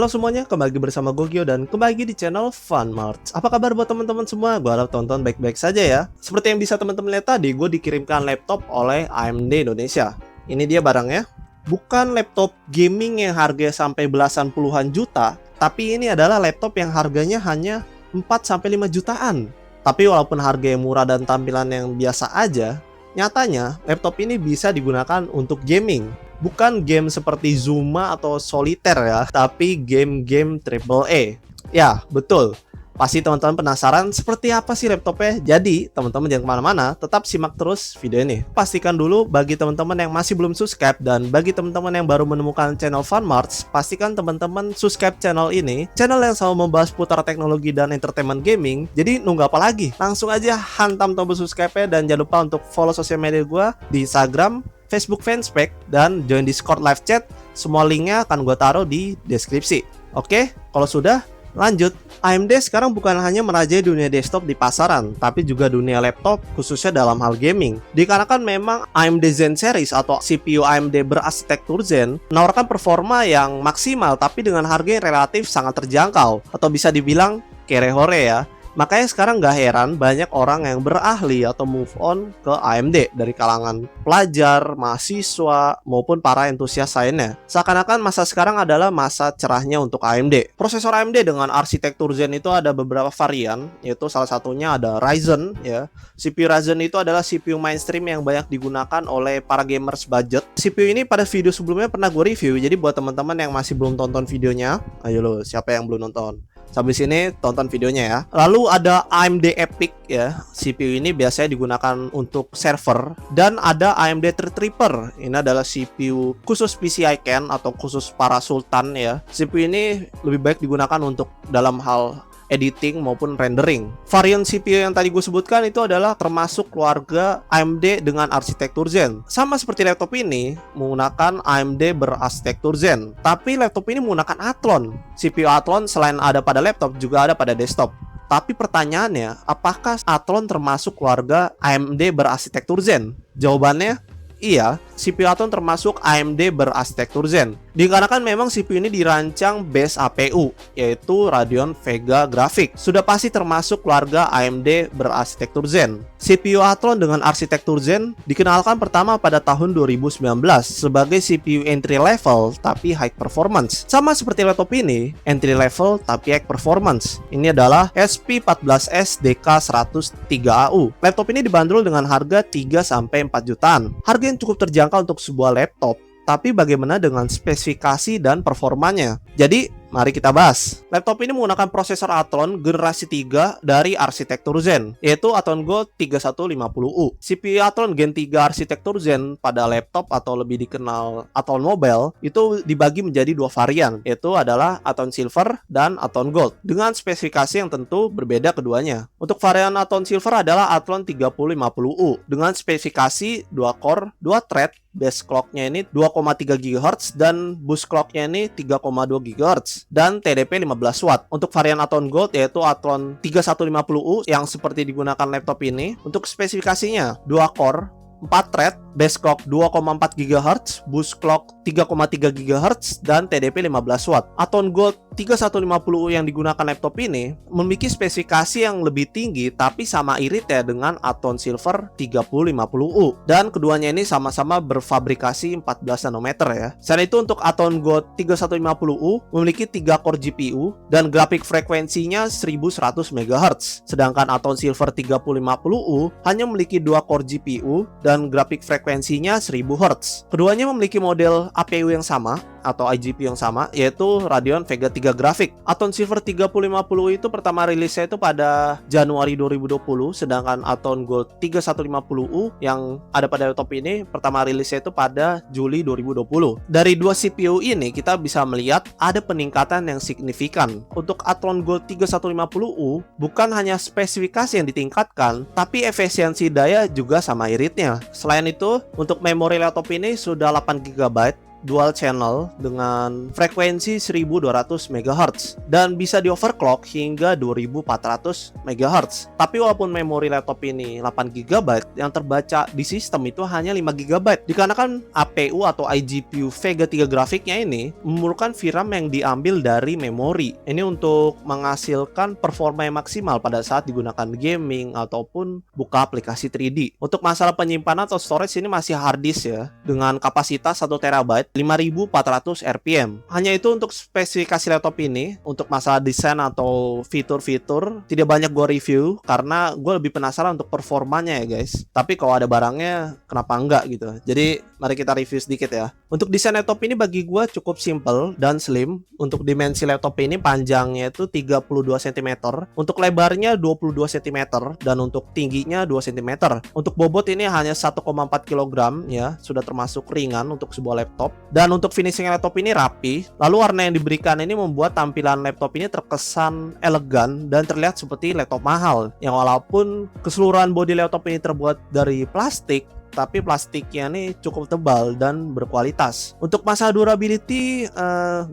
Halo semuanya, kembali lagi bersama gue Gio dan kembali lagi di channel Funmarts. Apa kabar buat teman-teman semua? Gue harap tonton baik-baik saja ya. Seperti yang bisa teman-teman lihat tadi, gue dikirimkan laptop oleh AMD Indonesia. Ini dia barangnya. Bukan laptop gaming yang harganya sampai belasan puluhan juta, tapi ini adalah laptop yang harganya hanya 4-5 jutaan. Tapi walaupun harganya murah dan tampilan yang biasa aja, nyatanya laptop ini bisa digunakan untuk gaming. Bukan game seperti Zuma atau Solitaire ya, tapi game-game AAA. Ya, betul. Pasti teman-teman penasaran seperti apa sih laptopnya. Jadi, teman-teman jangan kemana-mana, tetap simak terus video ini. Pastikan dulu bagi teman-teman yang masih belum subscribe dan bagi teman-teman yang baru menemukan channel Funmarts, pastikan teman-teman subscribe channel ini. Channel yang selalu membahas putar teknologi dan entertainment gaming. Jadi, nunggu apa lagi? Langsung aja hantam tombol subscribe-nya dan jangan lupa untuk follow sosial media gue di Instagram, Facebook Fanspage, dan join Discord live chat. Semua linknya akan gue taruh di deskripsi. Oke, kalau sudah, lanjut. AMD sekarang bukan hanya merajai dunia desktop di pasaran, tapi juga dunia laptop, khususnya dalam hal gaming. Dikarenakan memang AMD Zen Series atau CPU AMD berarsitektur Zen menawarkan performa yang maksimal, tapi dengan harga yang relatif sangat terjangkau, atau bisa dibilang kere-hore ya. Makanya sekarang gak heran banyak orang yang berahli atau move on ke AMD dari kalangan pelajar, mahasiswa, maupun para entusias lainnya. Seakan-akan masa sekarang adalah masa cerahnya untuk AMD. Prosesor AMD dengan arsitektur Zen itu ada beberapa varian, yaitu salah satunya ada Ryzen ya. CPU Ryzen itu adalah CPU mainstream yang banyak digunakan oleh para gamers budget. CPU ini pada video sebelumnya pernah gue review, jadi buat teman-teman yang masih belum tonton videonya, ayo lo, siapa yang belum nonton? Sampai sini tonton videonya ya. Lalu ada AMD EPYC ya. CPU ini biasanya digunakan untuk server. Dan ada AMD Threadripper. Ini adalah CPU khusus PCI Ken atau khusus para sultan ya. CPU ini lebih baik digunakan untuk dalam hal editing maupun rendering. Varian CPU yang tadi gue sebutkan itu adalah termasuk keluarga AMD dengan arsitektur Zen. Sama seperti laptop ini menggunakan AMD berarsitektur Zen. Tapi laptop ini menggunakan Athlon. CPU Athlon selain ada pada laptop juga ada pada desktop. Tapi pertanyaannya, apakah Athlon termasuk keluarga AMD berarsitektur Zen? Jawabannya, iya. CPU Athlon termasuk AMD berarsitektur Zen. Dikarenakan memang CPU ini dirancang base APU, yaitu Radeon Vega Graphics. Sudah pasti termasuk keluarga AMD berarsitektur Zen. CPU Athlon dengan arsitektur Zen dikenalkan pertama pada tahun 2019 sebagai CPU entry level tapi high performance. Sama seperti laptop ini, entry level tapi high performance. Ini adalah SP14S DK103AU. Laptop ini dibanderol dengan harga 3-4 jutaan. Harga yang cukup terjangkau untuk sebuah laptop. Tapi bagaimana dengan spesifikasi dan performanya? Jadi, mari kita bahas. Laptop ini menggunakan prosesor Athlon generasi 3 dari arsitektur Zen, yaitu Athlon Gold 3150U. CPU Athlon Gen 3 arsitektur Zen pada laptop atau lebih dikenal Athlon Mobile itu dibagi menjadi dua varian, yaitu adalah Athlon Silver dan Athlon Gold, dengan spesifikasi yang tentu berbeda keduanya. Untuk varian Athlon Silver adalah Athlon 3050U dengan spesifikasi 2 core, 2 thread, base clocknya ini 2,3 GHz dan boost clocknya ini 3,2 GHz dan TDP 15 Watt. Untuk varian Athlon Gold yaitu Athlon 3150U yang seperti digunakan laptop ini, untuk spesifikasinya 2 core, 4 thread, base clock 2,4 GHz, boost clock 3,3 GHz, dan TDP 15 Watt. Athlon Gold 3150U yang digunakan laptop ini memiliki spesifikasi yang lebih tinggi tapi sama irit ya dengan Athlon Silver 3050U. Dan keduanya ini sama-sama berfabrikasi 14 nanometer ya. Selain itu untuk Athlon Gold 3150U memiliki 3 core GPU dan grafik frekuensinya 1100 MHz. Sedangkan Athlon Silver 3050U hanya memiliki 2 core GPU dan grafik frekuensinya 1000 Hz. Keduanya memiliki model APU yang sama atau IGPU yang sama, yaitu Radeon Vega 3 Graphics. Athlon Silver 3050 itu pertama rilisnya itu pada Januari 2020, sedangkan Athlon Gold 3150U yang ada pada laptop ini pertama rilisnya itu pada Juli 2020. Dari dua CPU ini kita bisa melihat ada peningkatan yang signifikan. Untuk Athlon Gold 3150U bukan hanya spesifikasi yang ditingkatkan, tapi efisiensi daya juga sama iritnya. Selain itu, untuk memori laptop ini sudah 8 GB dual channel dengan frekuensi 1200 MHz dan bisa di overclock hingga 2400 MHz. Tapi walaupun memori laptop ini 8 GB, yang terbaca di sistem itu hanya 5 GB. Dikarenakan APU atau iGPU Vega 3 grafiknya ini memerlukan VRAM yang diambil dari memori. Ini untuk menghasilkan performa yang maksimal pada saat digunakan gaming ataupun buka aplikasi 3D. Untuk masalah penyimpanan atau storage ini masih hard disk ya, dengan kapasitas 1 TB 5400 RPM. Hanya itu untuk spesifikasi laptop ini. Untuk masalah desain atau fitur-fitur tidak banyak gue review karena gue lebih penasaran untuk performanya ya guys. Tapi kalau ada barangnya kenapa enggak gitu. Jadi mari kita review sedikit ya. Untuk desain laptop ini bagi gue cukup simple dan slim. Untuk dimensi laptop ini panjangnya itu 32 cm, untuk lebarnya 22 cm, dan untuk tingginya 2 cm. Untuk bobot ini hanya 1,4 kg ya, sudah termasuk ringan untuk sebuah laptop. Dan untuk finishing laptop ini rapi. Lalu warna yang diberikan ini membuat tampilan laptop ini terkesan elegan dan terlihat seperti laptop mahal. Yang walaupun keseluruhan bodi laptop ini terbuat dari plastik, tapi plastiknya nih cukup tebal dan berkualitas. Untuk masalah durability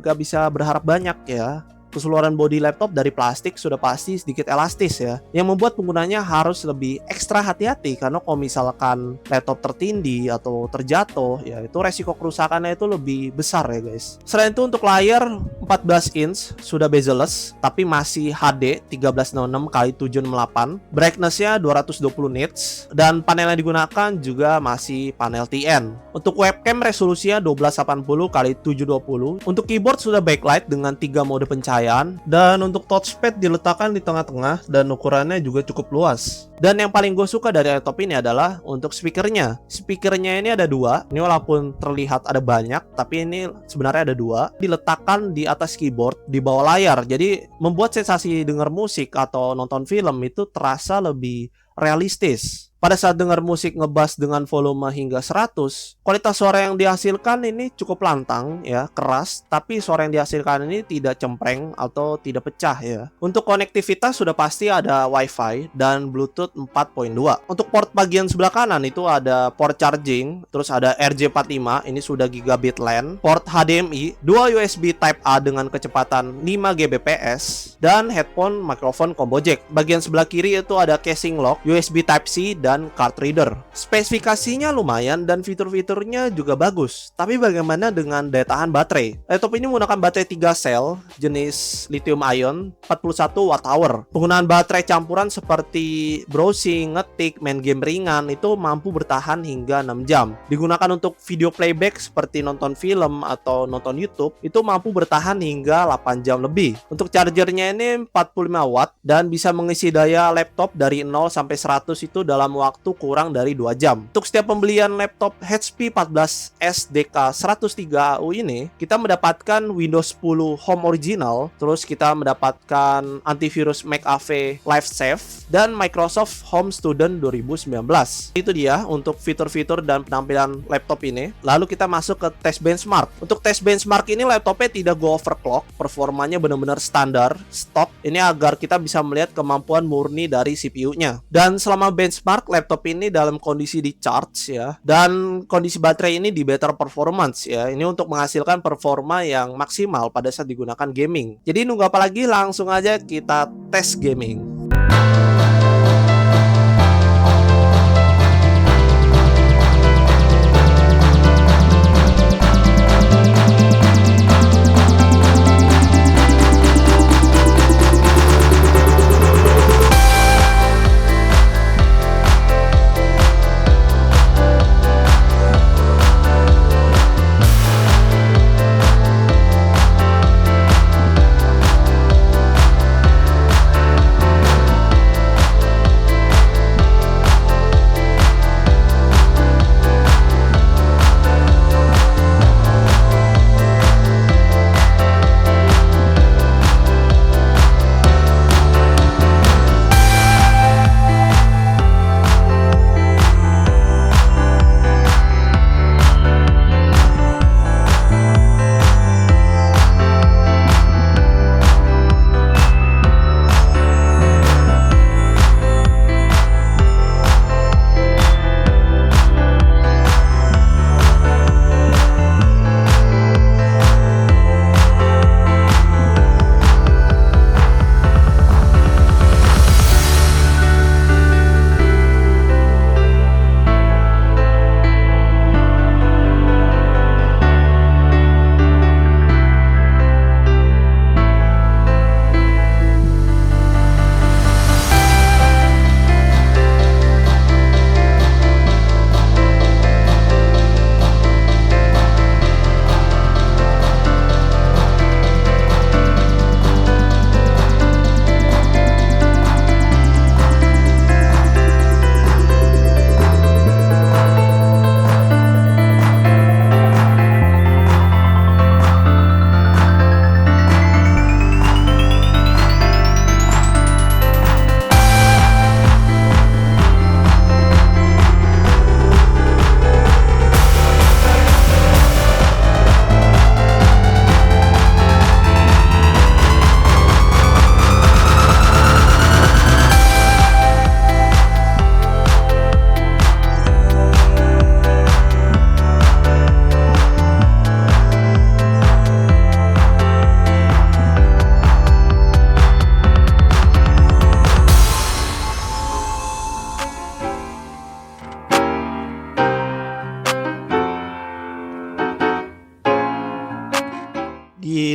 gak bisa berharap banyak ya. Keseluruhan bodi laptop dari plastik sudah pasti sedikit elastis ya, yang membuat penggunanya harus lebih ekstra hati-hati karena kalau misalkan laptop tertindih atau terjatuh ya, itu resiko kerusakannya itu lebih besar ya guys. Selain itu untuk layar 14 inch sudah bezel-less tapi masih HD 1366x768, brightness-nya 220 nits, dan panel yang digunakan juga masih panel TN. Untuk webcam resolusinya 1280x720. Untuk keyboard sudah backlight dengan 3 mode pencahayaan, dan untuk touchpad diletakkan di tengah-tengah dan ukurannya juga cukup luas. Dan yang paling gue suka dari laptop ini adalah untuk speakernya. Speakernya ini ada 2. Ini walaupun terlihat ada banyak, tapi ini sebenarnya ada 2. Diletakkan di atas keyboard di bawah layar. Jadi membuat sensasi dengar musik atau nonton film itu terasa lebih realistis. Pada saat dengar musik ngebass dengan volume hingga 100, kualitas suara yang dihasilkan ini cukup lantang ya, keras, tapi suara yang dihasilkan ini tidak cempreng atau tidak pecah ya. Untuk konektivitas sudah pasti ada WiFi dan Bluetooth 4.2. Untuk port bagian sebelah kanan itu ada port charging, terus ada RJ45, ini sudah gigabit LAN, port HDMI, dua USB Type A dengan kecepatan 5 Gbps, dan headphone microphone combo jack. Bagian sebelah kiri itu ada casing lock, USB Type C, dan card reader. Spesifikasinya lumayan dan fitur-fiturnya juga bagus. Tapi bagaimana dengan daya tahan baterai? Laptop ini menggunakan baterai 3 sel jenis lithium ion 41 Wh. Penggunaan baterai campuran seperti browsing, ngetik, main game ringan itu mampu bertahan hingga 6 jam. Digunakan untuk video playback seperti nonton film atau nonton YouTube itu mampu bertahan hingga 8 jam lebih. Untuk chargernya ini 45 watt dan bisa mengisi daya laptop dari 0 sampai 100 itu dalam waktu kurang dari 2 jam. Untuk setiap pembelian laptop HP 14S DK103AU ini, kita mendapatkan Windows 10 Home Original, terus kita mendapatkan antivirus McAfee LifeSafe, dan Microsoft Home Student 2019. Itu dia untuk fitur-fitur dan penampilan laptop ini. Lalu kita masuk ke tes benchmark. Untuk tes benchmark ini laptopnya tidak go overclock, performanya benar-benar standar, stock. Ini agar kita bisa melihat kemampuan murni dari CPU-nya. Dan selama benchmark, laptop ini dalam kondisi di charge ya, dan kondisi baterai ini di better performance ya. Ini untuk menghasilkan performa yang maksimal pada saat digunakan gaming. Jadi nunggu apa lagi, langsung aja kita tes gaming.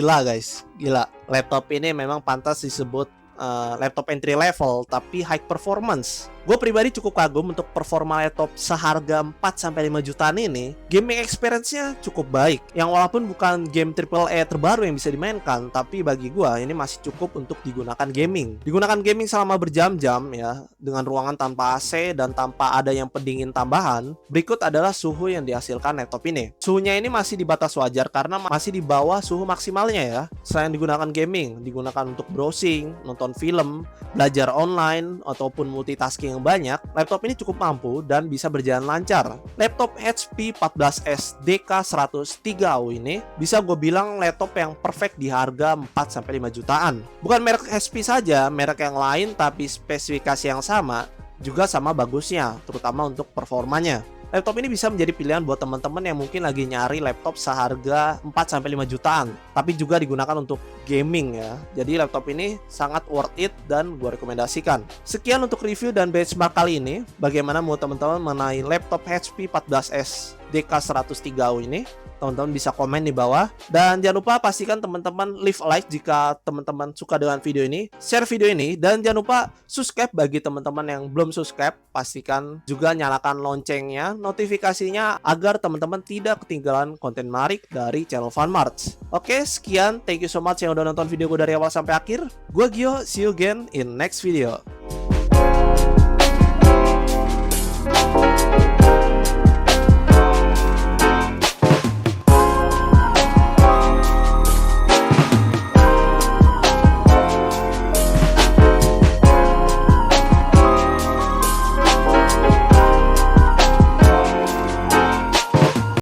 gila guys, gila. Laptop ini memang pantas disebut laptop entry level tapi high performance. Gue pribadi cukup kagum untuk performa laptop seharga 4-5 jutaan ini. Gaming experience-nya cukup baik. Yang walaupun bukan game AAA terbaru yang bisa dimainkan, tapi bagi gue ini masih cukup untuk digunakan gaming. Digunakan gaming selama berjam-jam ya, dengan ruangan tanpa AC dan tanpa ada yang pendingin tambahan. Berikut adalah suhu yang dihasilkan laptop ini. Suhunya ini masih di batas wajar karena masih di bawah suhu maksimalnya ya. Selain digunakan gaming, digunakan untuk browsing, nonton film, belajar online, ataupun multitasking yang banyak, laptop ini cukup mampu dan bisa berjalan lancar. Laptop HP 14S DK103U ini bisa gue bilang laptop yang perfect di harga 4-5 jutaan. Bukan merek HP saja, merek yang lain tapi spesifikasi yang sama juga sama bagusnya, terutama untuk performanya. Laptop ini bisa menjadi pilihan buat teman-teman yang mungkin lagi nyari laptop seharga 4-5 jutaan, tapi juga digunakan untuk gaming ya. Jadi laptop ini sangat worth it dan gue rekomendasikan. Sekian untuk review dan benchmark kali ini. Bagaimana menurut teman-teman mengenai laptop HP 14S DK103U ini? Teman-teman bisa komen di bawah. Dan jangan lupa pastikan teman-teman leave a like jika teman-teman suka dengan video ini, share video ini, dan jangan lupa subscribe bagi teman-teman yang belum subscribe. Pastikan juga nyalakan loncengnya, notifikasinya, agar teman-teman tidak ketinggalan konten menarik dari channel Funmarts. Oke, sekian. Thank you so much yang udah nonton video gue dari awal sampai akhir. Gue Gio, see you again in next video.